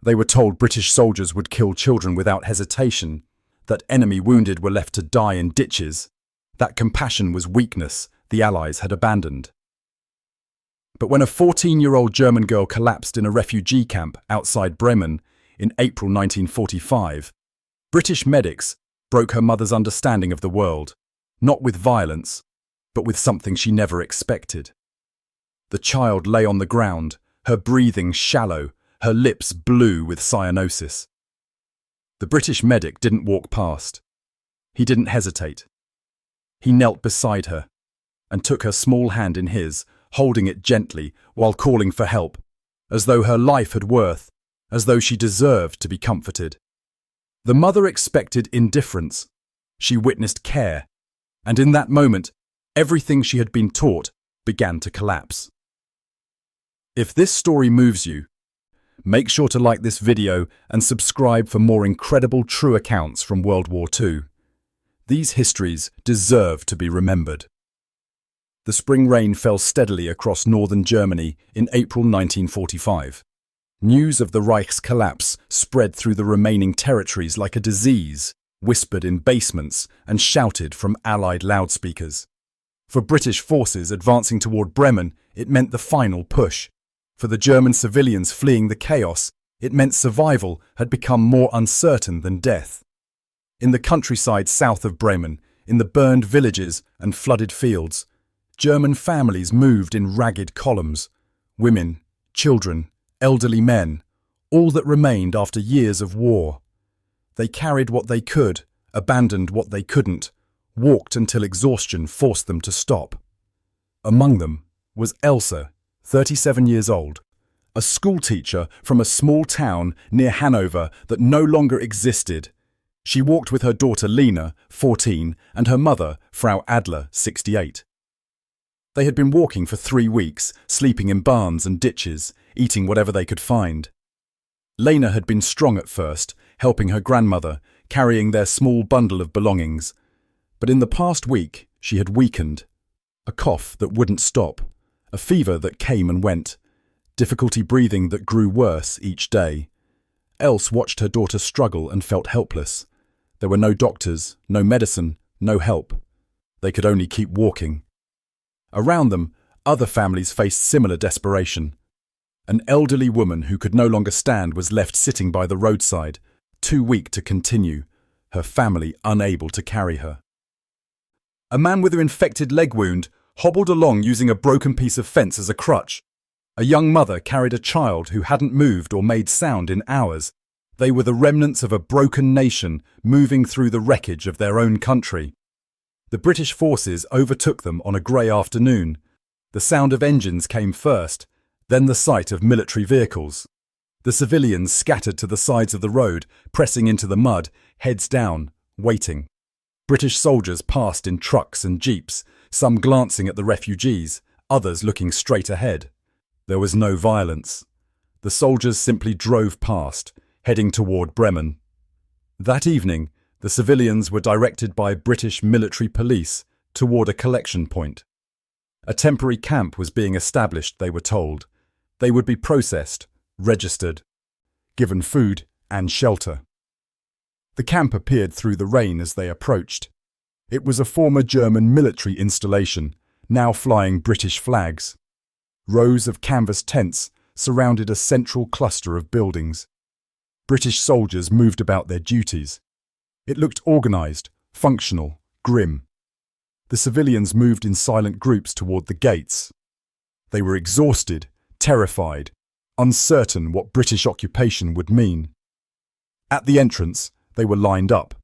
They were told British soldiers would kill children without hesitation, that enemy wounded were left to die in ditches, that compassion was weakness the Allies had abandoned. But when a 14-year-old German girl collapsed in a refugee camp outside Bremen in April 1945, British medics broke her mother's understanding of the world, not with violence, but with something she never expected. The child lay on the ground, her breathing shallow, her lips blue with cyanosis. The British medic didn't walk past. He didn't hesitate. He knelt beside her and took her small hand in his, holding it gently while calling for help, as though her life had worth, as though she deserved to be comforted. The mother expected indifference. She witnessed care, and in that moment, everything she had been taught began to collapse. If this story moves you, make sure to like this video and subscribe for more incredible true accounts from World War II. These histories deserve to be remembered. The spring rain fell steadily across northern Germany in April 1945. News of the Reich's collapse spread through the remaining territories like a disease, whispered in basements and shouted from Allied loudspeakers. For British forces advancing toward Bremen, it meant the final push. For the German civilians fleeing the chaos, it meant survival had become more uncertain than death. In the countryside south of Bremen, in the burned villages and flooded fields, German families moved in ragged columns. Women, children, elderly men, all that remained after years of war. They carried what they could, abandoned what they couldn't, walked until exhaustion forced them to stop. Among them was Elsa, 37 years old, a schoolteacher from a small town near Hanover that no longer existed. She walked with her daughter Lena, 14, and her mother, Frau Adler, 68. They had been walking for 3 weeks, sleeping in barns and ditches, eating whatever they could find. Lena had been strong at first, helping her grandmother, carrying their small bundle of belongings. But in the past week, she had weakened. A cough that wouldn't stop, a fever that came and went, difficulty breathing that grew worse each day. Else watched her daughter struggle and felt helpless. There were no doctors, no medicine, no help. They could only keep walking. Around them, other families faced similar desperation. An elderly woman who could no longer stand was left sitting by the roadside, too weak to continue, her family unable to carry her. A man with an infected leg wound hobbled along using a broken piece of fence as a crutch. A young mother carried a child who hadn't moved or made sound in hours. They were the remnants of a broken nation moving through the wreckage of their own country. The British forces overtook them on a grey afternoon. The sound of engines came first, then the sight of military vehicles. The civilians scattered to the sides of the road, pressing into the mud, heads down, waiting. British soldiers passed in trucks and jeeps, some glancing at the refugees, others looking straight ahead. There was no violence. The soldiers simply drove past, heading toward Bremen. That evening, the civilians were directed by British military police toward a collection point. A temporary camp was being established, they were told. They would be processed, registered, given food and shelter. The camp appeared through the rain as they approached. It was a former German military installation, now flying British flags. Rows of canvas tents surrounded a central cluster of buildings. British soldiers moved about their duties. It looked organised, functional, grim. The civilians moved in silent groups toward the gates. They were exhausted, terrified, uncertain what British occupation would mean. At the entrance, they were lined up.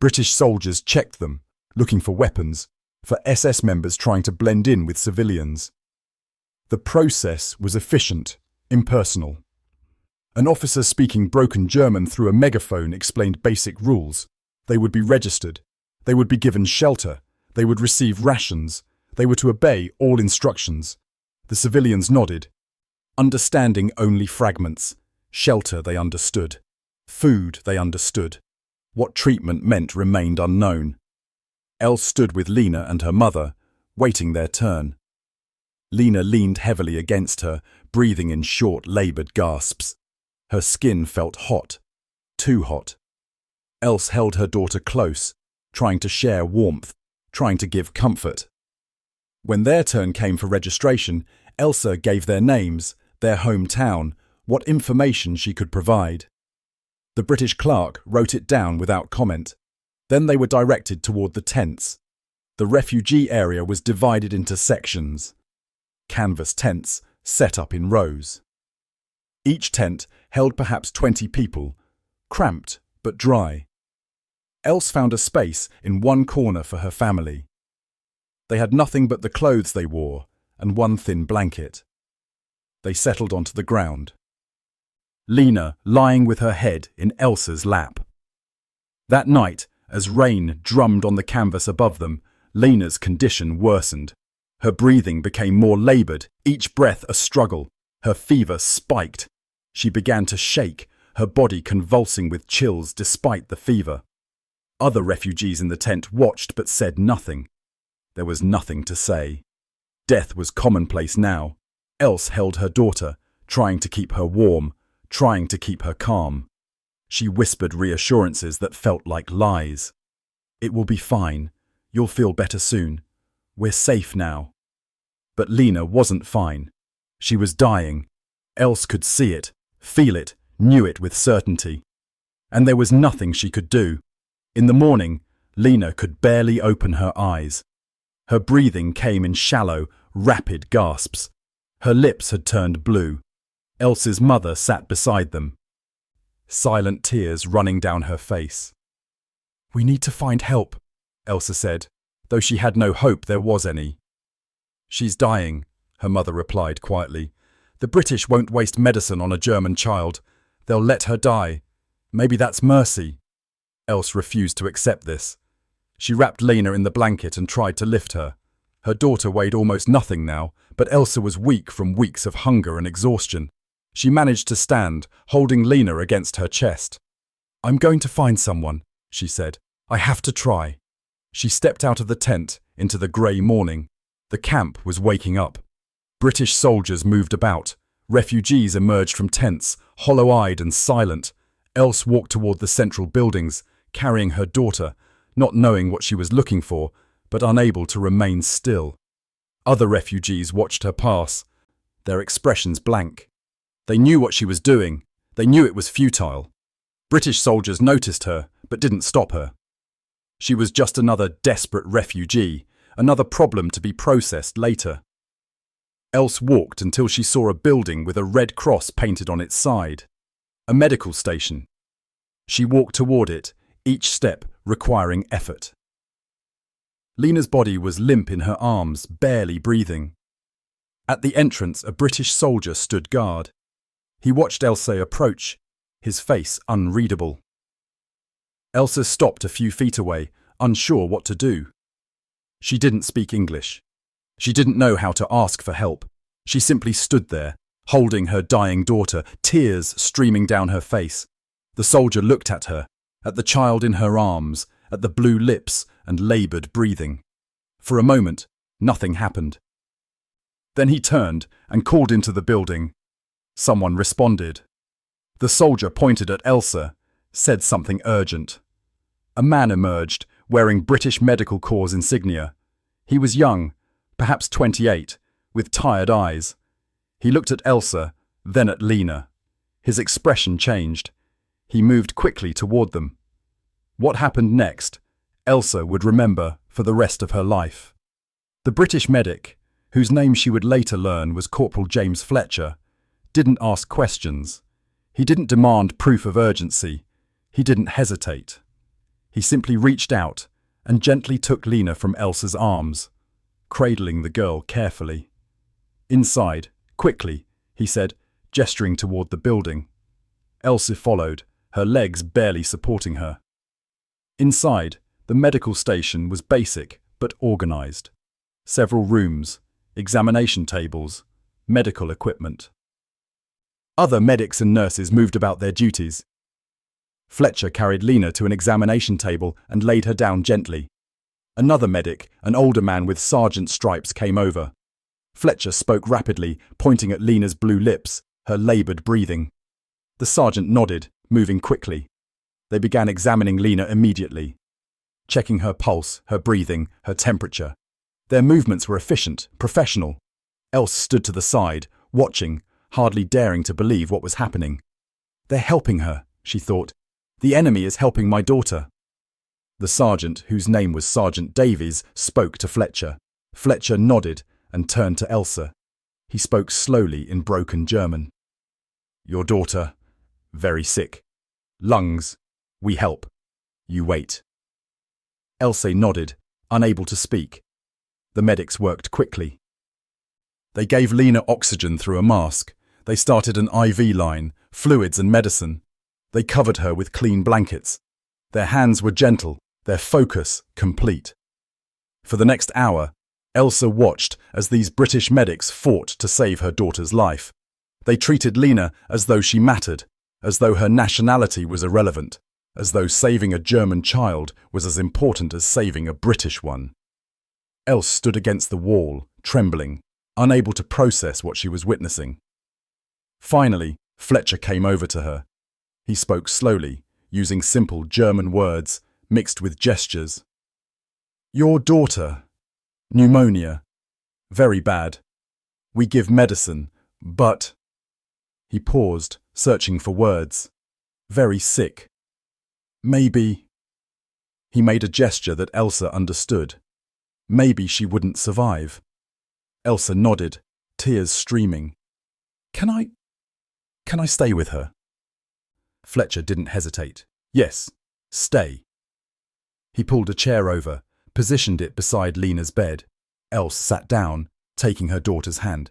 British soldiers checked them, looking for weapons, for SS members trying to blend in with civilians. The process was efficient, impersonal. An officer speaking broken German through a megaphone explained basic rules. They would be registered. They would be given shelter. They would receive rations. They were to obey all instructions. The civilians nodded. Understanding only fragments. Shelter they understood. Food they understood. What treatment meant remained unknown. Else stood with Lena and her mother, waiting their turn. Lena leaned heavily against her, breathing in short, laboured gasps. Her skin felt hot, too hot. Else held her daughter close, trying to share warmth, trying to give comfort. When their turn came for registration, Elsa gave their names, their hometown, what information she could provide. The British clerk wrote it down without comment. Then they were directed toward the tents. The refugee area was divided into sections. Canvas tents set up in rows. Each tent held perhaps 20 people, cramped but dry. Else found a space in one corner for her family. They had nothing but the clothes they wore and one thin blanket. They settled onto the ground. Lena lying with her head in Elsa's lap. That night, as rain drummed on the canvas above them, Lena's condition worsened. Her breathing became more laboured, each breath a struggle. Her fever spiked. She began to shake, her body convulsing with chills despite the fever. Other refugees in the tent watched but said nothing. There was nothing to say. Death was commonplace now. Else held her daughter, trying to keep her warm, trying to keep her calm. She whispered reassurances that felt like lies. "It will be fine. You'll feel better soon. We're safe now." But Lena wasn't fine. She was dying. Else could see it, feel it, knew it with certainty. And there was nothing she could do. In the morning, Lena could barely open her eyes. Her breathing came in shallow, rapid gasps. Her lips had turned blue. Else's mother sat beside them, silent tears running down her face. "We need to find help," Elsa said, though she had no hope there was any. "She's dying," her mother replied quietly. "The British won't waste medicine on a German child. They'll let her die. Maybe that's mercy." Else refused to accept this. She wrapped Lena in the blanket and tried to lift her. Her daughter weighed almost nothing now, but Elsa was weak from weeks of hunger and exhaustion. She managed to stand, holding Lena against her chest. "I'm going to find someone," she said. "I have to try." She stepped out of the tent into the grey morning. The camp was waking up. British soldiers moved about. Refugees emerged from tents, hollow-eyed and silent. Else walked toward the central buildings, carrying her daughter, not knowing what she was looking for, but unable to remain still. Other refugees watched her pass, their expressions blank. They knew what she was doing. They knew it was futile. British soldiers noticed her, but didn't stop her. She was just another desperate refugee, another problem to be processed later. Else walked until she saw a building with a red cross painted on its side. A medical station. She walked toward it, each step requiring effort. Lena's body was limp in her arms, barely breathing. At the entrance, a British soldier stood guard. He watched Elsa approach, his face unreadable. Elsa stopped a few feet away, unsure what to do. She didn't speak English. She didn't know how to ask for help. She simply stood there, holding her dying daughter, tears streaming down her face. The soldier looked at her, at the child in her arms, at the blue lips and laboured breathing. For a moment, nothing happened. Then he turned and called into the building. Someone responded. The soldier pointed at Elsa, said something urgent. A man emerged, wearing British Medical Corps insignia. He was young, perhaps 28, with tired eyes. He looked at Elsa, then at Lena. His expression changed. He moved quickly toward them. What happened next, Elsa would remember for the rest of her life. The British medic, whose name she would later learn was Corporal James Fletcher, didn't ask questions. He didn't demand proof of urgency. He didn't hesitate. He simply reached out and gently took Lena from Elsa's arms, cradling the girl carefully. "Inside, quickly," he said, gesturing toward the building. Elsa followed, her legs barely supporting her. Inside, the medical station was basic but organized. Several rooms, examination tables, medical equipment. Other medics and nurses moved about their duties. Fletcher carried Lena to an examination table and laid her down gently. Another medic, an older man with sergeant stripes, came over. Fletcher spoke rapidly, pointing at Lena's blue lips, her laboured breathing. The sergeant nodded, moving quickly. They began examining Lena immediately, checking her pulse, her breathing, her temperature. Their movements were efficient, professional. Else stood to the side, watching, hardly daring to believe what was happening. They're helping her, she thought. The enemy is helping my daughter. The sergeant, whose name was Sergeant Davies, spoke to Fletcher. Fletcher nodded and turned to Elsa. He spoke slowly in broken German. Your daughter, very sick. Lungs, we help. You wait. Elsa nodded, unable to speak. The medics worked quickly. They gave Lena oxygen through a mask. They started an IV line, fluids and medicine. They covered her with clean blankets. Their hands were gentle, their focus complete. For the next hour, Elsa watched as these British medics fought to save her daughter's life. They treated Lena as though she mattered, as though her nationality was irrelevant, as though saving a German child was as important as saving a British one. Else stood against the wall, trembling, unable to process what she was witnessing. Finally, Fletcher came over to her. He spoke slowly, using simple German words mixed with gestures. Your daughter, pneumonia, very bad. We give medicine, but... He paused, searching for words. Very sick. Maybe... He made a gesture that Elsa understood. Maybe she wouldn't survive. Elsa nodded, tears streaming. Can I stay with her? Fletcher didn't hesitate. Yes, stay. He pulled a chair over, positioned it beside Lena's bed. Else sat down, taking her daughter's hand.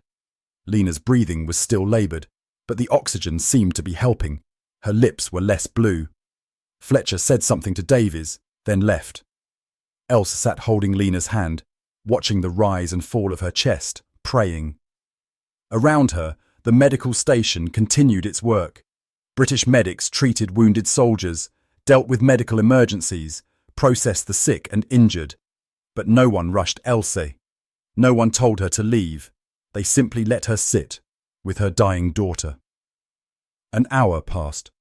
Lena's breathing was still laboured, but the oxygen seemed to be helping. Her lips were less blue. Fletcher said something to Davies, then left. Else sat holding Lena's hand, watching the rise and fall of her chest, praying. Around her, the medical station continued its work. British medics treated wounded soldiers, dealt with medical emergencies, processed the sick and injured. But no one rushed Else. No one told her to leave. They simply let her sit with her dying daughter. An hour passed,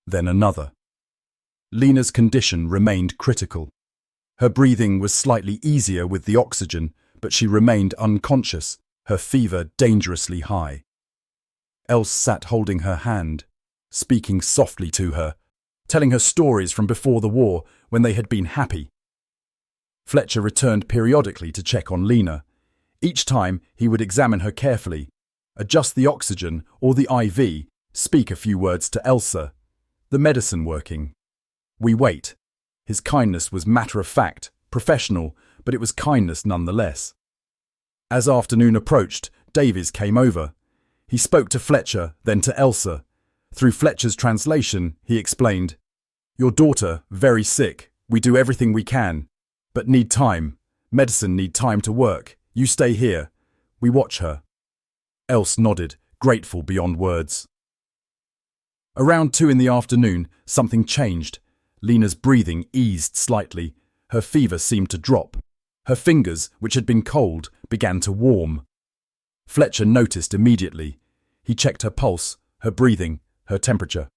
then another. Lena's condition remained critical. Her breathing was slightly easier with the oxygen, but she remained unconscious, her fever dangerously high. Else sat holding her hand, speaking softly to her, telling her stories from before the war when they had been happy. Fletcher returned periodically to check on Lena. Each time he would examine her carefully, adjust the oxygen or the IV, speak a few words to Elsa. The medicine working. We wait. His kindness was matter-of-fact, professional, but it was kindness nonetheless. As afternoon approached, Davies came over. He spoke to Fletcher, then to Elsa. Through Fletcher's translation, he explained, Your daughter, very sick. We do everything we can, but need time. Medicine need time to work. You stay here. We watch her. Else nodded, grateful beyond words. Around 2 in the afternoon, something changed. Lena's breathing eased slightly. Her fever seemed to drop. Her fingers, which had been cold, began to warm. Fletcher noticed immediately. He checked her pulse, her breathing, her temperature.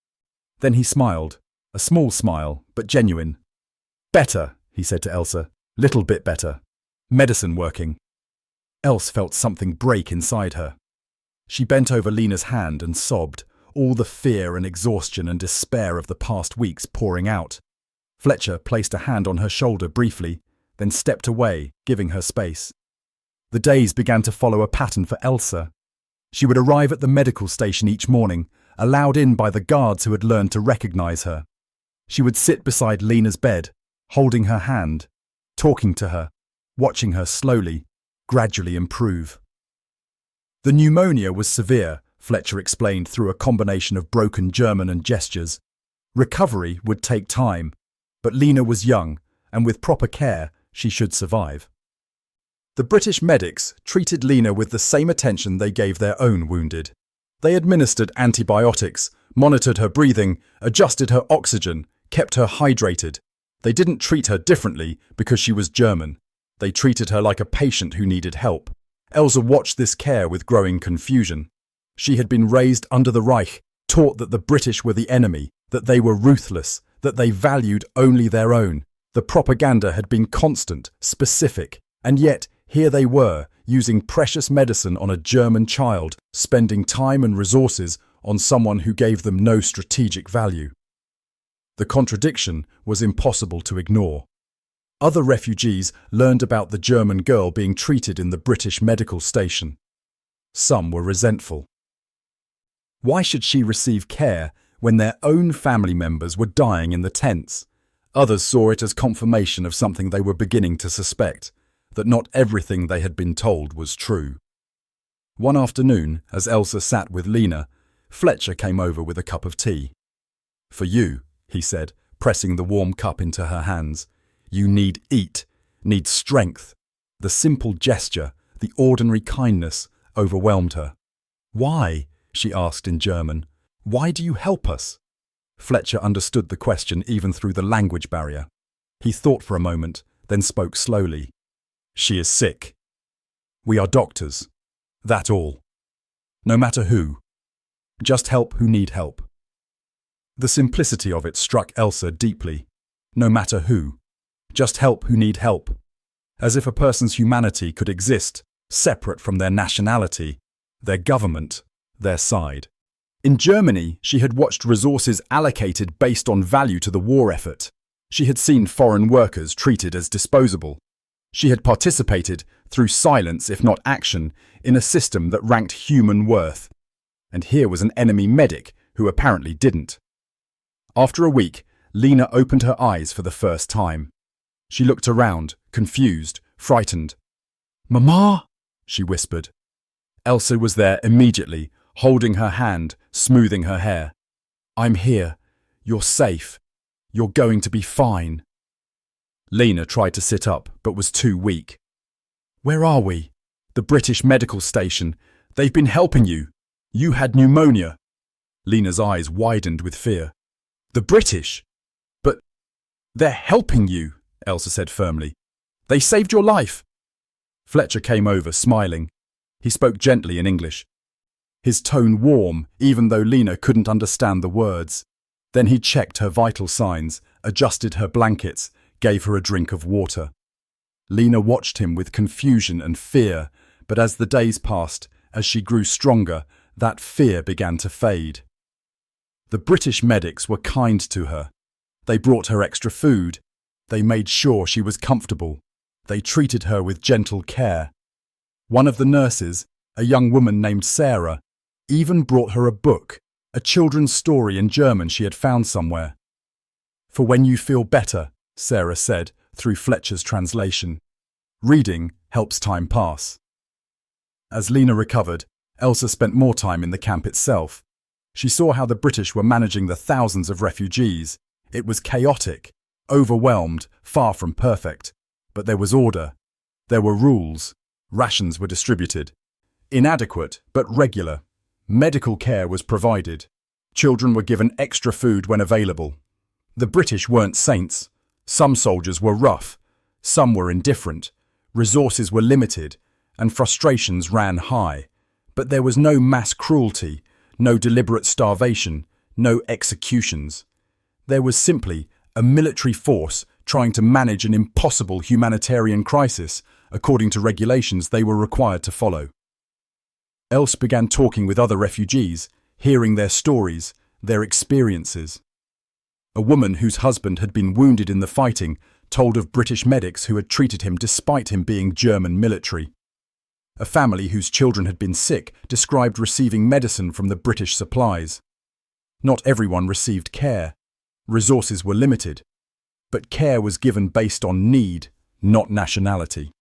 Then he smiled, a small smile, but genuine. Better, he said to Elsa. Little bit better. Medicine working. Else felt something break inside her. She bent over Lena's hand and sobbed, all the fear and exhaustion and despair of the past weeks pouring out. Fletcher placed a hand on her shoulder briefly, then stepped away, giving her space. The days began to follow a pattern for Elsa. She would arrive at the medical station each morning, allowed in by the guards who had learned to recognize her. She would sit beside Lena's bed, holding her hand, talking to her, watching her slowly, gradually improve. The pneumonia was severe, Fletcher explained through a combination of broken German and gestures. Recovery would take time, but Lena was young, and with proper care, she should survive. The British medics treated Lena with the same attention they gave their own wounded. They administered antibiotics, monitored her breathing, adjusted her oxygen, kept her hydrated. They didn't treat her differently because she was German. They treated her like a patient who needed help. Elsa watched this care with growing confusion. She had been raised under the Reich, taught that the British were the enemy, that they were ruthless, that they valued only their own. The propaganda had been constant, specific, and yet here they were, using precious medicine on a German child, spending time and resources on someone who gave them no strategic value. The contradiction was impossible to ignore. Other refugees learned about the German girl being treated in the British medical station. Some were resentful. Why should she receive care when their own family members were dying in the tents? Others saw it as confirmation of something they were beginning to suspect, that not everything they had been told was true. One afternoon, as Elsa sat with Lena, Fletcher came over with a cup of tea. "For you," he said, pressing the warm cup into her hands. "You need strength." The simple gesture, the ordinary kindness, overwhelmed her. "Why?" she asked in German. "Why do you help us?" Fletcher understood the question even through the language barrier. He thought for a moment, then spoke slowly. "She is sick. We are doctors. That all. No matter who. Just help who need help." The simplicity of it struck Elsa deeply. No matter who. Just help who need help. As if a person's humanity could exist, separate from their nationality, their government, their side. In Germany, she had watched resources allocated based on value to the war effort. She had seen foreign workers treated as disposable. She had participated, through silence if not action, in a system that ranked human worth. And here was an enemy medic who apparently didn't. After a week, Lena opened her eyes for the first time. She looked around, confused, frightened. "Mama?" she whispered. Elsa was there immediately, holding her hand, smoothing her hair. "I'm here. You're safe. You're going to be fine." Lena tried to sit up, but was too weak. "Where are we?" "The British medical station. They've been helping you. You had pneumonia." Lena's eyes widened with fear. "The British? But they're helping you," Elsa said firmly. "They saved your life." Fletcher came over, smiling. He spoke gently in English. His tone warm, even though Lena couldn't understand the words. Then he checked her vital signs, adjusted her blankets, gave her a drink of water. Lena watched him with confusion and fear, but as the days passed, as she grew stronger, that fear began to fade. The British medics were kind to her. They brought her extra food. They made sure she was comfortable. They treated her with gentle care. One of the nurses, a young woman named Sarah, even brought her a book, a children's story in German she had found somewhere. "For when you feel better," Sarah said through Fletcher's translation. "Reading helps time pass." As Lena recovered, Elsa spent more time in the camp itself. She saw how the British were managing the thousands of refugees. It was chaotic, overwhelmed, far from perfect. But there was order. There were rules. Rations were distributed. Inadequate, but regular. Medical care was provided. Children were given extra food when available. The British weren't saints. Some soldiers were rough. Some were indifferent. Resources were limited, and frustrations ran high. But there was no mass cruelty, no deliberate starvation, no executions. There was simply a military force trying to manage an impossible humanitarian crisis according to regulations they were required to follow. Else began talking with other refugees, hearing their stories, their experiences. A woman whose husband had been wounded in the fighting told of British medics who had treated him despite him being German military. A family whose children had been sick described receiving medicine from the British supplies. Not everyone received care. Resources were limited. But care was given based on need, not nationality.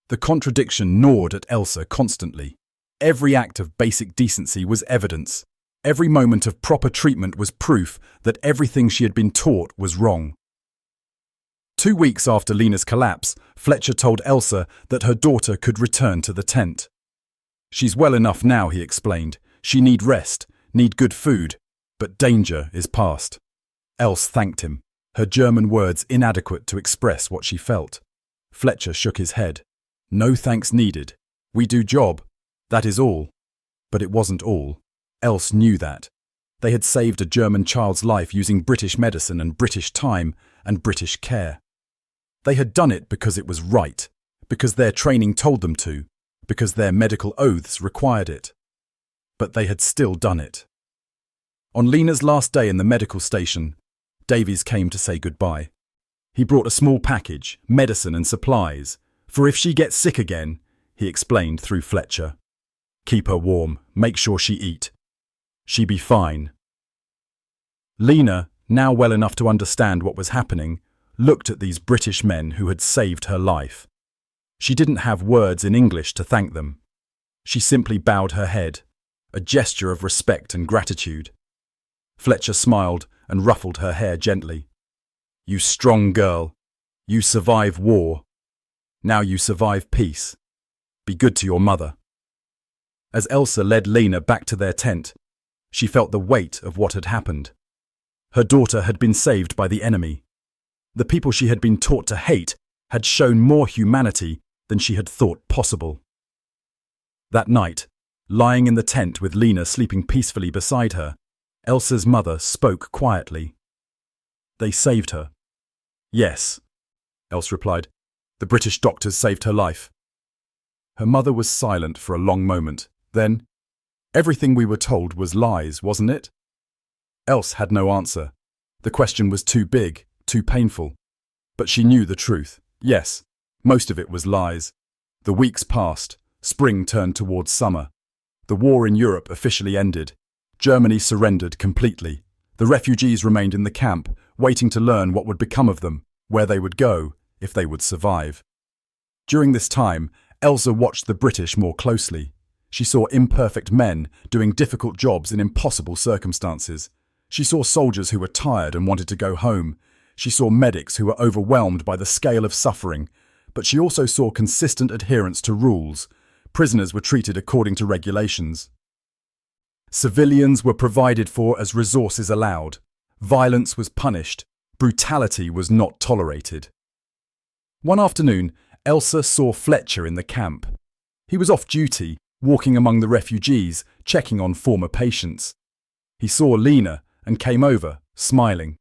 The contradiction gnawed at Elsa constantly. Every act of basic decency was evidence. Every moment of proper treatment was proof that everything she had been taught was wrong. 2 weeks after Lena's collapse, Fletcher told Elsa that her daughter could return to the tent. "She's well enough now," he explained. "She need rest, need good food, but danger is past." Else thanked him, her German words inadequate to express what she felt. Fletcher shook his head. "No thanks needed. We do job. That is all." But it wasn't all. Else knew that. They had saved a German child's life using British medicine and British time and British care. They had done it because it was right, because their training told them to, because their medical oaths required it. But they had still done it. On Lena's last day in the medical station, Davies came to say goodbye. He brought a small package, medicine and supplies, for if she gets sick again, he explained through Fletcher. Keep her warm, make sure she eat. She be fine. Lena, now well enough to understand what was happening, looked at these British men who had saved her life. She didn't have words in English to thank them. She simply bowed her head, a gesture of respect and gratitude. Fletcher smiled and ruffled her hair gently. You strong girl. You survive war. Now you survive peace. Be good to your mother. As Elsa led Lena back to their tent, she felt the weight of what had happened. Her daughter had been saved by the enemy. The people she had been taught to hate had shown more humanity than she had thought possible. That night, lying in the tent with Lena sleeping peacefully beside her, Elsa's mother spoke quietly. They saved her. Yes, Elsa replied. The British doctors saved her life. Her mother was silent for a long moment. Then, everything we were told was lies, wasn't it? Else had no answer. The question was too big, too painful. But she knew the truth. Yes, most of it was lies. The weeks passed. Spring turned towards summer. The war in Europe officially ended. Germany surrendered completely. The refugees remained in the camp, waiting to learn what would become of them, where they would go, if they would survive. During this time, Elsa watched the British more closely. She saw imperfect men doing difficult jobs in impossible circumstances. She saw soldiers who were tired and wanted to go home. She saw medics who were overwhelmed by the scale of suffering. But she also saw consistent adherence to rules. Prisoners were treated according to regulations. Civilians were provided for as resources allowed. Violence was punished. Brutality was not tolerated. One afternoon, Elsa saw Fletcher in the camp. He was off duty, walking among the refugees, checking on former patients. He saw Lena and came over, smiling.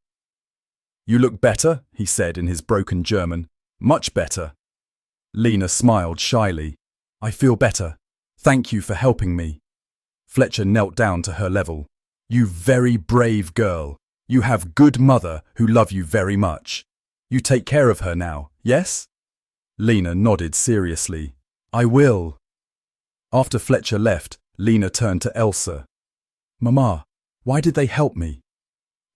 You look better, he said in his broken German. Much better. Lena smiled shyly. I feel better. Thank you for helping me. Fletcher knelt down to her level. You very brave girl. You have good mother who love you very much. You take care of her now, yes? Lena nodded seriously. I will. After Fletcher left, Lena turned to Elsa. Mama, why did they help me?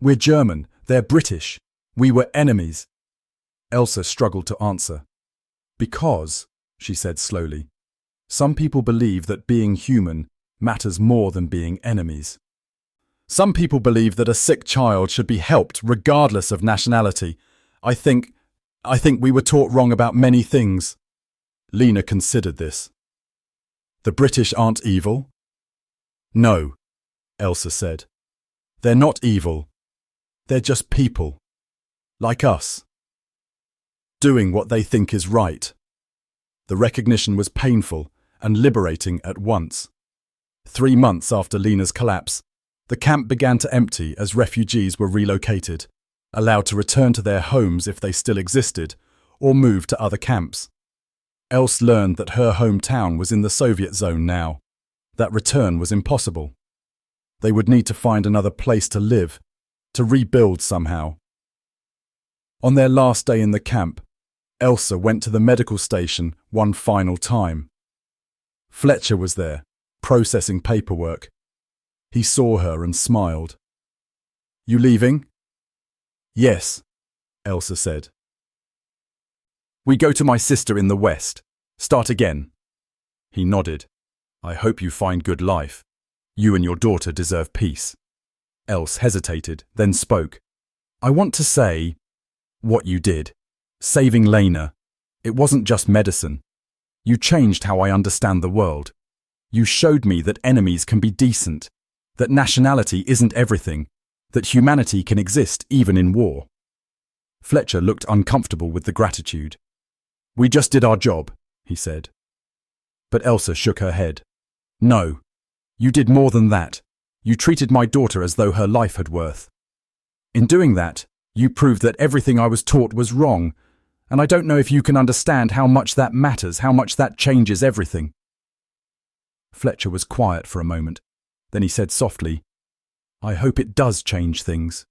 We're German, they're British. We were enemies. Elsa struggled to answer. Because, she said slowly, some people believe that being human matters more than being enemies. Some people believe that a sick child should be helped regardless of nationality. I think we were taught wrong about many things. Lena considered this. The British aren't evil? No, Elsa said. They're not evil. They're just people. Like us. Doing what they think is right. The recognition was painful and liberating at once. 3 months after Lena's collapse, the camp began to empty as refugees were relocated, allowed to return to their homes if they still existed, or move to other camps. Else learned that her hometown was in the Soviet zone now. That return was impossible. They would need to find another place to live, to rebuild somehow. On their last day in the camp, Elsa went to the medical station one final time. Fletcher was there, processing paperwork. He saw her and smiled. You leaving? Yes, Elsa said. We go to my sister in the West. Start again. He nodded. I hope you find good life. You and your daughter deserve peace. Else hesitated, then spoke. I want to say what you did. Saving Lena. It wasn't just medicine. You changed how I understand the world. You showed me that enemies can be decent, that nationality isn't everything, that humanity can exist even in war. Fletcher looked uncomfortable with the gratitude. We just did our job, he said. But Elsa shook her head. No, you did more than that. You treated my daughter as though her life had worth. In doing that, you proved that everything I was taught was wrong, and I don't know if you can understand how much that matters, how much that changes everything." Fletcher was quiet for a moment. Then he said softly, "I hope it does change things.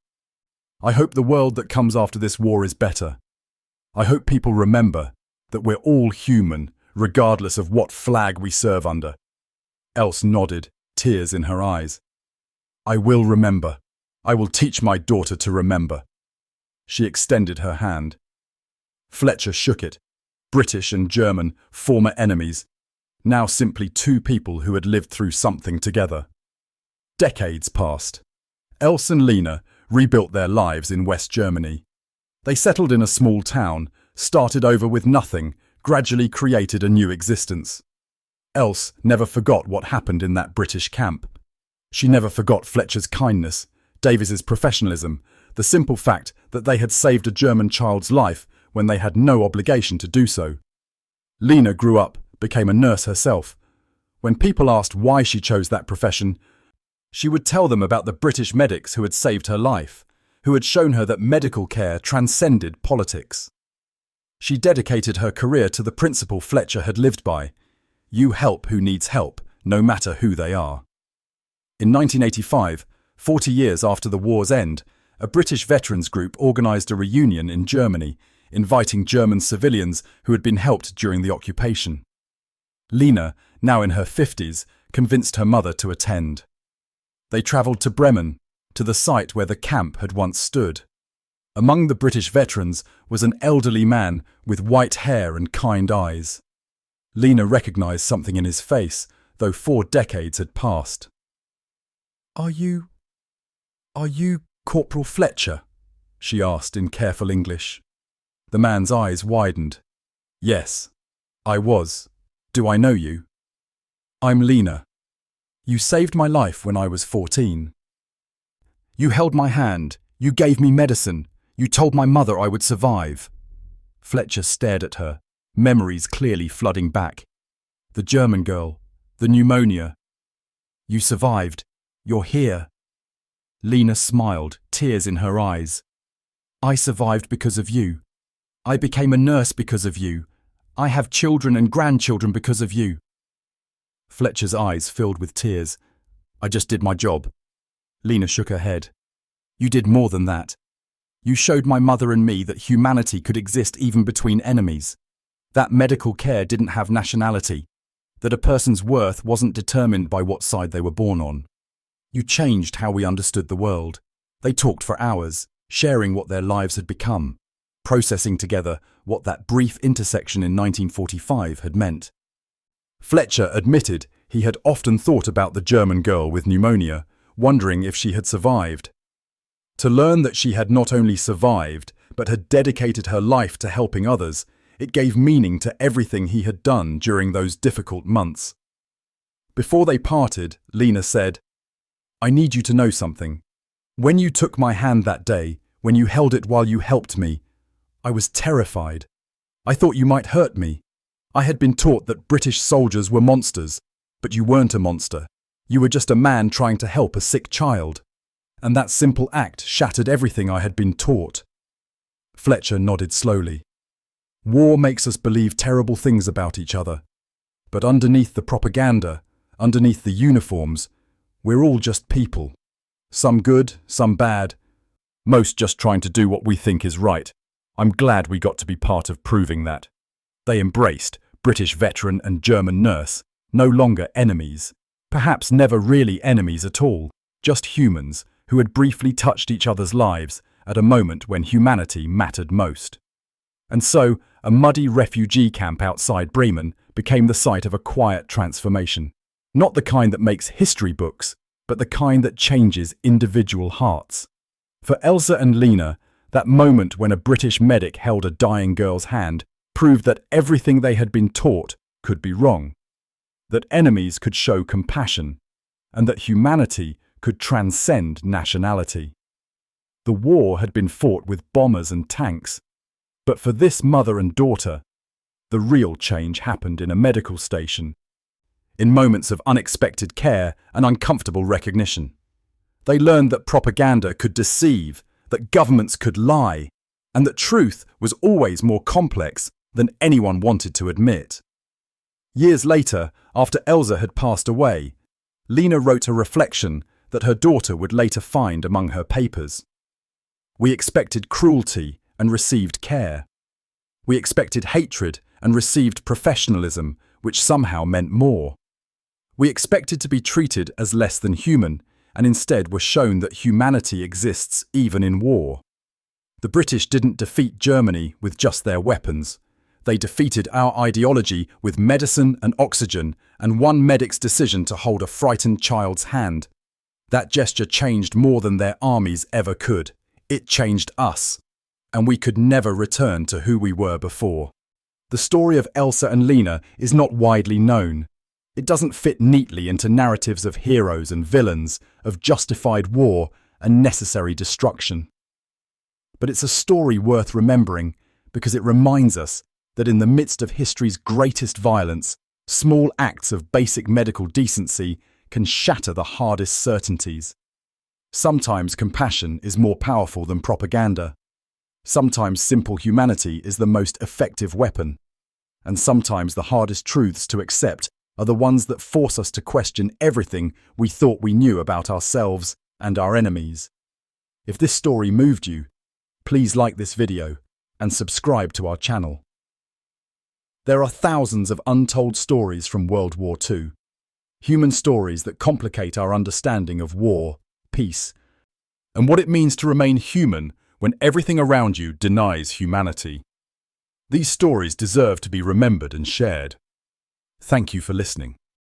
I hope the world that comes after this war is better. I hope people remember that we're all human, regardless of what flag we serve under." Else nodded, tears in her eyes. "I will remember. I will teach my daughter to remember." She extended her hand. Fletcher shook it. British and German, former enemies, now simply two people who had lived through something together. Decades passed. Else and Lena rebuilt their lives in West Germany. They settled in a small town, started over with nothing, gradually created a new existence. Else never forgot what happened in that British camp. She never forgot Fletcher's kindness, Davies's professionalism, the simple fact that they had saved a German child's life when they had no obligation to do so. Lena grew up, became a nurse herself. When people asked why she chose that profession, she would tell them about the British medics who had saved her life, who had shown her that medical care transcended politics. She dedicated her career to the principle Fletcher had lived by: you help who needs help, no matter who they are. In 1985, 40 years after the war's end, a British veterans group organised a reunion in Germany, inviting German civilians who had been helped during the occupation. Lena, now in her 50s, convinced her mother to attend. They travelled to Bremen, to the site where the camp had once stood. Among the British veterans was an elderly man with white hair and kind eyes. Lena recognised something in his face, though 4 decades had passed. Are you Corporal Fletcher?" she asked in careful English. The man's eyes widened. "Yes, I was. Do I know you?" "I'm Lena. You saved my life when I was 14. You held my hand, you gave me medicine, you told my mother I would survive." Fletcher stared at her, memories clearly flooding back. The German girl, the pneumonia. "You survived. You're here." Lena smiled, tears in her eyes. "I survived because of you. I became a nurse because of you. I have children and grandchildren because of you." Fletcher's eyes filled with tears. "I just did my job." Lena shook her head. "You did more than that. You showed my mother and me that humanity could exist even between enemies. That medical care didn't have nationality. That a person's worth wasn't determined by what side they were born on. You changed how we understood the world. They talked for hours, sharing what their lives had become, processing together what that brief intersection in 1945 had meant." Fletcher admitted he had often thought about the German girl with pneumonia, wondering if she had survived. To learn that she had not only survived, but had dedicated her life to helping others, it gave meaning to everything he had done during those difficult months. Before they parted, Lena said, "I need you to know something. When you took my hand that day, when you held it while you helped me, I was terrified. I thought you might hurt me. I had been taught that British soldiers were monsters, but you weren't a monster. You were just a man trying to help a sick child. And that simple act shattered everything I had been taught." Fletcher nodded slowly. "War makes us believe terrible things about each other. But underneath the propaganda, underneath the uniforms, we're all just people. Some good, some bad, most just trying to do what we think is right. I'm glad we got to be part of proving that." They embraced, British veteran and German nurse, no longer enemies, perhaps never really enemies at all, just humans who had briefly touched each other's lives at a moment when humanity mattered most. And so, a muddy refugee camp outside Bremen became the site of a quiet transformation. Not the kind that makes history books, but the kind that changes individual hearts. For Else and Lena, that moment when a British medic held a dying girl's hand proved that everything they had been taught could be wrong, that enemies could show compassion, and that humanity could transcend nationality. The war had been fought with bombers and tanks, but for this mother and daughter, the real change happened in a medical station, in moments of unexpected care and uncomfortable recognition. They learned that propaganda could deceive, that governments could lie, and that truth was always more complex than anyone wanted to admit. Years later, after Elsa had passed away, Lena wrote a reflection that her daughter would later find among her papers. We expected cruelty and received care. We expected hatred and received professionalism, which somehow meant more. We expected to be treated as less than human, and instead were shown that humanity exists even in war. The British didn't defeat Germany with just their weapons. They defeated our ideology with medicine and oxygen and one medic's decision to hold a frightened child's hand. That gesture changed more than their armies ever could. It changed us, and we could never return to who we were before. The story of Elsa and Lena is not widely known. It doesn't fit neatly into narratives of heroes and villains, of justified war and necessary destruction. But it's a story worth remembering because it reminds us that in the midst of history's greatest violence, small acts of basic medical decency can shatter the hardest certainties. Sometimes compassion is more powerful than propaganda. Sometimes simple humanity is the most effective weapon. And sometimes the hardest truths to accept are the ones that force us to question everything we thought we knew about ourselves and our enemies. If this story moved you, please like this video and subscribe to our channel. There are thousands of untold stories from World War II. Human stories that complicate our understanding of war, peace, and what it means to remain human when everything around you denies humanity. These stories deserve to be remembered and shared. Thank you for listening.